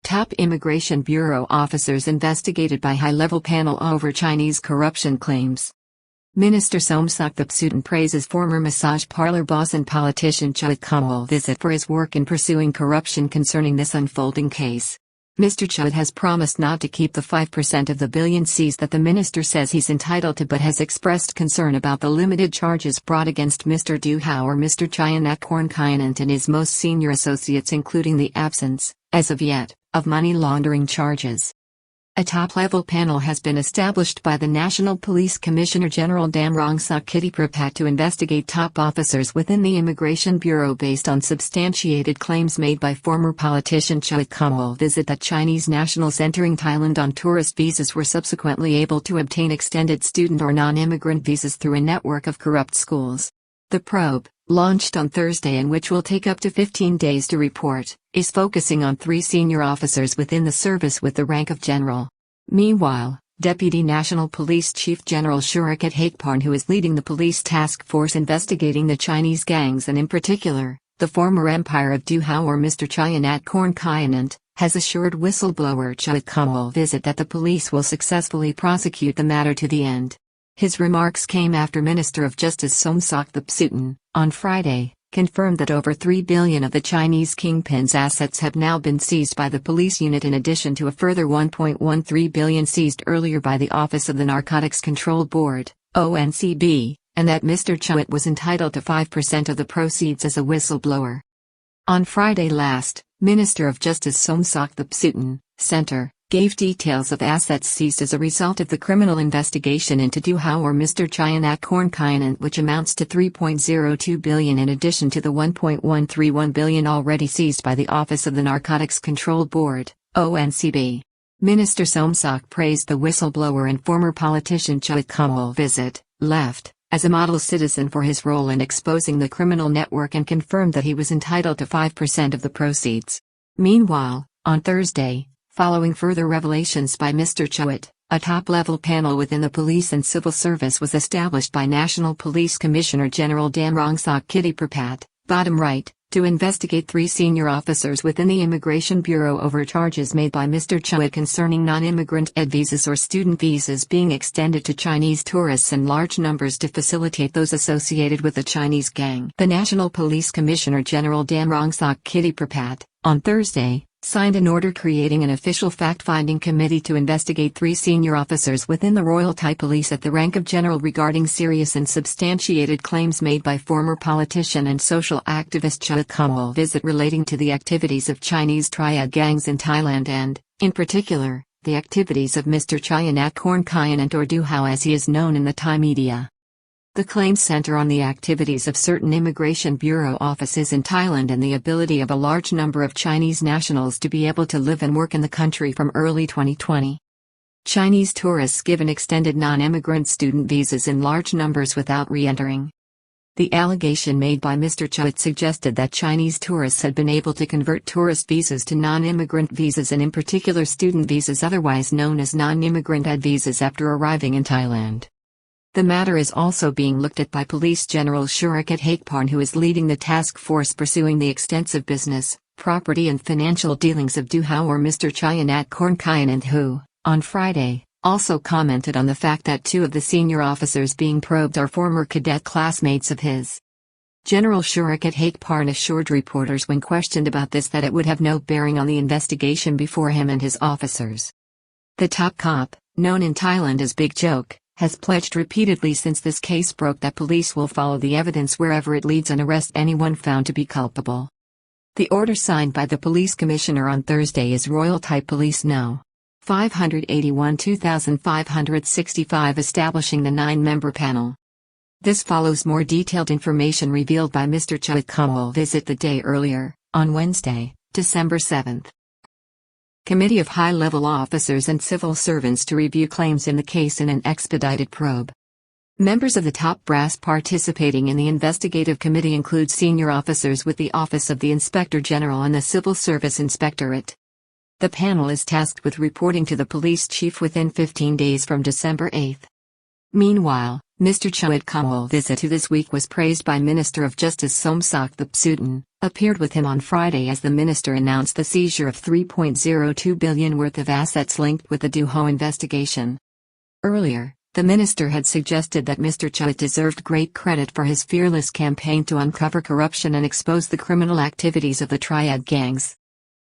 Top Immigration Bureau officers investigated by high-level panel over Chinese corruption claims. Minister Somsak Thepsutin praises former massage parlor boss and politician Chuwit Kamolvisit for his work in pursuing corruption concerning this unfolding case. Mr. Chuwit has promised not to keep the 5% of the billion seized that the minister says he's entitled to, but has expressed concern about the limited charges brought against Mr. Du Hao or Mr. Chaiyanat Kornchayanant and his most senior associates, including the absence, as of yet, of money laundering charges. A top-level panel has been established by the National Police Commissioner General Somsak Thepsutin to investigate top officers within the Immigration Bureau based on substantiated claims made by former politician Chuwit Kamolvisit that Chinese nationals entering Thailand on tourist visas were subsequently able to obtain extended student or non-immigrant visas through a network of corrupt schools. The probe, launched on Thursday and which will take up to 15 days to report, is focusing on 3 senior officers within the service with the rank of general. Meanwhile, Deputy National Police Chief General Chuwit Kamolvisit, who is leading the police task force investigating the Chinese gangs and in particular, the former empire of Du Hao or Mr. Chaiyanat Kornchayanant, has assured whistleblower Chuwit Kamolvisit that the police will successfully prosecute the matter to the end. His remarks came after Minister of Justice Somsak Thepsutin, on Friday, confirmed that over 3 billion of the Chinese kingpin's assets have now been seized by the police unit in addition to a further 1.13 billion seized earlier by the Office of the Narcotics Control Board, ONCB, and that Mr. Chuwit was entitled to 5% of the proceeds as a whistleblower. On Friday last, Minister of Justice Somsak Thepsutin, Center, gave details of assets seized as a result of the criminal investigation into Du Hao or Mr. Chaiyanat Kornchayanant, which amounts to 3.02 billion in addition to the 1.131 billion already seized by the Office of the Narcotics Control Board, ONCB. Minister Somsak praised the whistleblower and former politician Chuwit Kamolvisit, left, as a model citizen for his role in exposing the criminal network and confirmed that he was entitled to 5% of the proceeds. Meanwhile, on Thursday, following further revelations by Mr. Chuwit, a top-level panel within the police and civil service was established by National Police Commissioner General Somsak Thepsutin, bottom right, to investigate 3 senior officers within the Immigration Bureau over charges made by Mr. Chuwit concerning non-immigrant ed visas or student visas being extended to Chinese tourists in large numbers to facilitate those associated with the Chinese gang. The National Police Commissioner General Somsak Thepsutin, on Thursday, signed an order creating an official fact-finding committee to investigate 3 senior officers within the Royal Thai Police at the rank of general regarding serious and substantiated claims made by former politician and social activist Chuwit Kamolvisit relating to the activities of Chinese triad gangs in Thailand and, in particular, the activities of Mr. Chaiyanat Kornchayanant or Du Hao as he is known in the Thai media. The claims center on the activities of certain Immigration Bureau offices in Thailand and the ability of a large number of Chinese nationals to be able to live and work in the country from early 2020. Chinese tourists given extended non-immigrant student visas in large numbers without re-entering. The allegation made by Mr. Chuwit suggested that Chinese tourists had been able to convert tourist visas to non-immigrant visas and in particular student visas otherwise known as non-immigrant ed visas after arriving in Thailand. The matter is also being looked at by Police General Chuwit Kamolvisit, who is leading the task force pursuing the extensive business, property and financial dealings of Du Hao or Mr. Chaiyanat Kornchayanant, who, on Friday, also commented on the fact that 2 of the senior officers being probed are former cadet classmates of his. General Chuwit Kamolvisit assured reporters when questioned about this that it would have no bearing on the investigation before him and his officers. The top cop, known in Thailand as Big Joke, has pledged repeatedly since this case broke that police will follow the evidence wherever it leads and arrest anyone found to be culpable. The order signed by the police commissioner on Thursday is Royal Thai Police No. 581/2565 establishing the 9-member panel. This follows more detailed information revealed by Mr. Chuwit Kamolvisit the day earlier, on Wednesday, December 7. Committee of high-level officers and civil servants to review claims in the case in an expedited probe. Members of the top brass participating in the investigative committee include senior officers with the Office of the Inspector General and the Civil Service Inspectorate. The panel is tasked with reporting to the police chief within 15 days from December 8. Meanwhile, Mr Chuwit Kamolvisit, who this week was praised by Minister of Justice Somsak Thepsutin, appeared with him on Friday as the minister announced the seizure of 3.02 billion worth of assets linked with the Du Hao investigation. Earlier, the minister had suggested that Mr Chuwit deserved great credit for his fearless campaign to uncover corruption and expose the criminal activities of the triad gangs.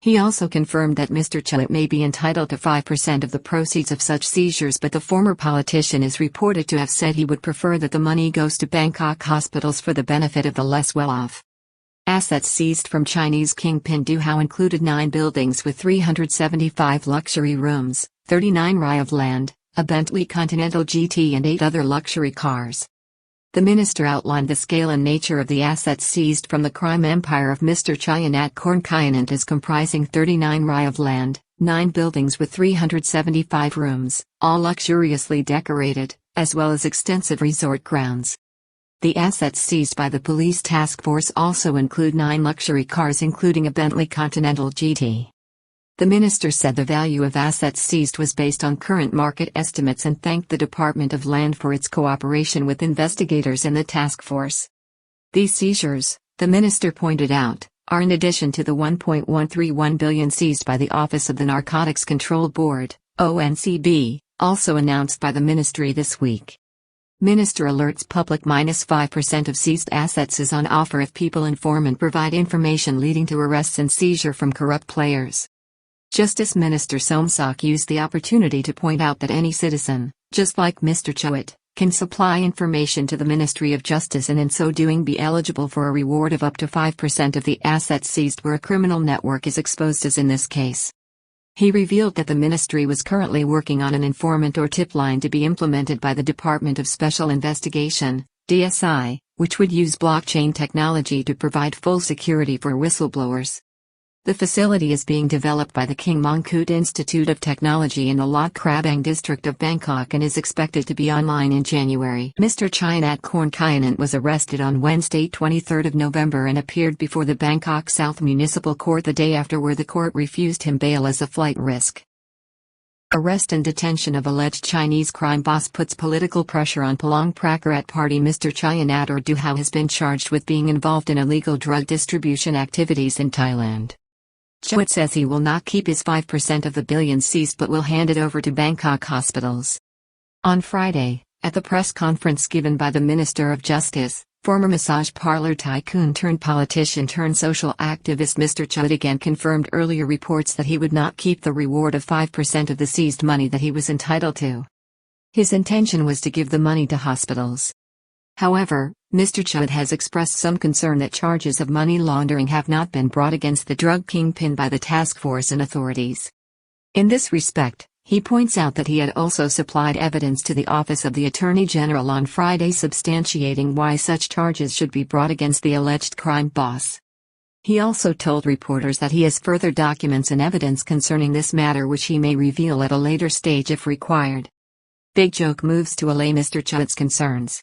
He also confirmed that Mr Chuwit may be entitled to 5% of the proceeds of such seizures, but the former politician is reported to have said he would prefer that the money goes to Bangkok hospitals for the benefit of the less well-off. Assets seized from Chinese kingpin Du Hao included 9 buildings with 375 luxury rooms, 39 rai of land, a Bentley Continental GT and 8 other luxury cars. The minister outlined the scale and nature of the assets seized from the crime empire of Mr Chaiyanat Kornchayanant as comprising 39 rai of land, 9 buildings with 375 rooms, all luxuriously decorated, as well as extensive resort grounds. The assets seized by the police task force also include 9 luxury cars including a Bentley Continental GT. The minister said the value of assets seized was based on current market estimates and thanked the Department of Land for its cooperation with investigators and the task force. These seizures, the minister pointed out, are in addition to the 1.131 billion seized by the Office of the Narcotics Control Board, ONCB, also announced by the ministry this week. Minister alerts public -5% of seized assets is on offer if people inform and provide information leading to arrests and seizure from corrupt players. Justice Minister Somsak used the opportunity to point out that any citizen, just like Mr Chuwit, can supply information to the Ministry of Justice and in so doing be eligible for a reward of up to 5% of the assets seized where a criminal network is exposed, as in this case. He revealed that the ministry was currently working on an informant or tip line to be implemented by the Department of Special Investigation, DSI, which would use blockchain technology to provide full security for whistleblowers. The facility is being developed by the King Mongkut Institute of Technology in the Lot Krabang district of Bangkok and is expected to be online in January. Mr Chaiyanat Kornchayanant was arrested on Wednesday 23 November and appeared before the Bangkok South Municipal Court the day after, where the court refused him bail as a flight risk. Arrest and detention of alleged Chinese crime boss puts political pressure on Palang Pracharat Party. Mr Chaiyanat Du Hao has been charged with being involved in illegal drug distribution activities in Thailand. Chuwit says he will not keep his 5% of the billions seized but will hand it over to Bangkok hospitals. On Friday, at the press conference given by the Minister of Justice, former massage parlor tycoon turned politician turned social activist Mr Chuwit again confirmed earlier reports that he would not keep the reward of 5% of the seized money that he was entitled to. His intention was to give the money to hospitals. However, Mr Chuwit has expressed some concern that charges of money laundering have not been brought against the drug kingpin by the task force and authorities. In this respect, he points out that he had also supplied evidence to the Office of the Attorney General on Friday substantiating why such charges should be brought against the alleged crime boss. He also told reporters that he has further documents and evidence concerning this matter which he may reveal at a later stage if required. Big Joke moves to allay Mr Chuwit's concerns.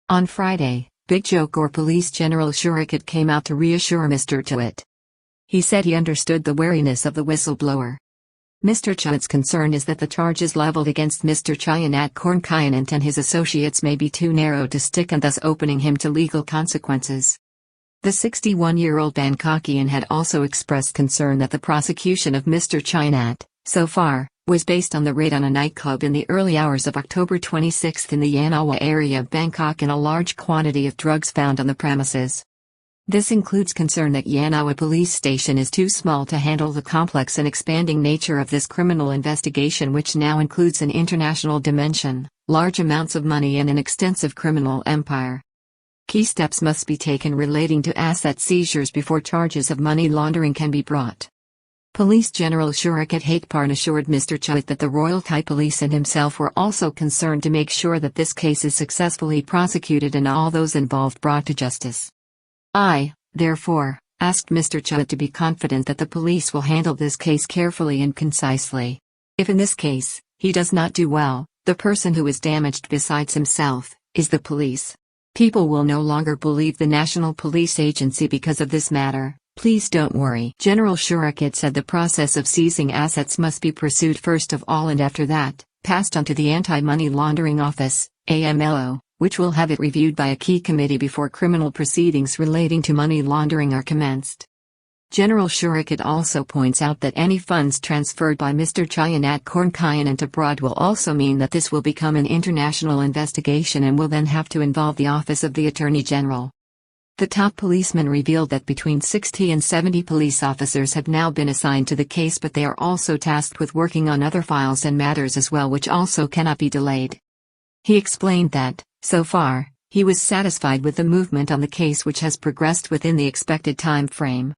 On Friday, Big Joke or Police General Shurikat came out to reassure Mr Chuwit. He said he understood the wariness of the whistleblower. Mr Chuwit's concern is that the charges leveled against Mr Chaiyanat Kornchayanant and his associates may be too narrow to stick and thus opening him to legal consequences. The 61-year-old Bangkokian had also expressed concern that the prosecution of Mr Chaiyanat, so far, was based on the raid on a nightclub in the early hours of October 26 in the Yanawa area of Bangkok and a large quantity of drugs found on the premises. This includes concern that Yanawa police station is too small to handle the complex and expanding nature of this criminal investigation, which now includes an international dimension, large amounts of money and an extensive criminal empire. Key steps must be taken relating to asset seizures before charges of money laundering can be brought. Police General Shurikat Haikparn assured Mr Chuwit that the Royal Thai Police and himself were also concerned to make sure that this case is successfully prosecuted and all those involved brought to justice. I, therefore, asked Mr Chuwit to be confident that the police will handle this case carefully and concisely. If in this case, he does not do well, the person who is damaged besides himself, is the police. People will no longer believe the National Police Agency because of this matter. Please don't worry. General Shurikat said the process of seizing assets must be pursued first of all and after that, passed on to the Anti-Money Laundering Office, AMLO, which will have it reviewed by a key committee before criminal proceedings relating to money laundering are commenced. General Chuwit also points out that any funds transferred by Mr Chaiyanat Kornchayanant abroad will also mean that this will become an international investigation and will then have to involve the Office of the Attorney General. The top policeman revealed that between 60 and 70 police officers have now been assigned to the case, but they are also tasked with working on other files and matters as well, which also cannot be delayed. He explained that, so far, he was satisfied with the movement on the case, which has progressed within the expected time frame.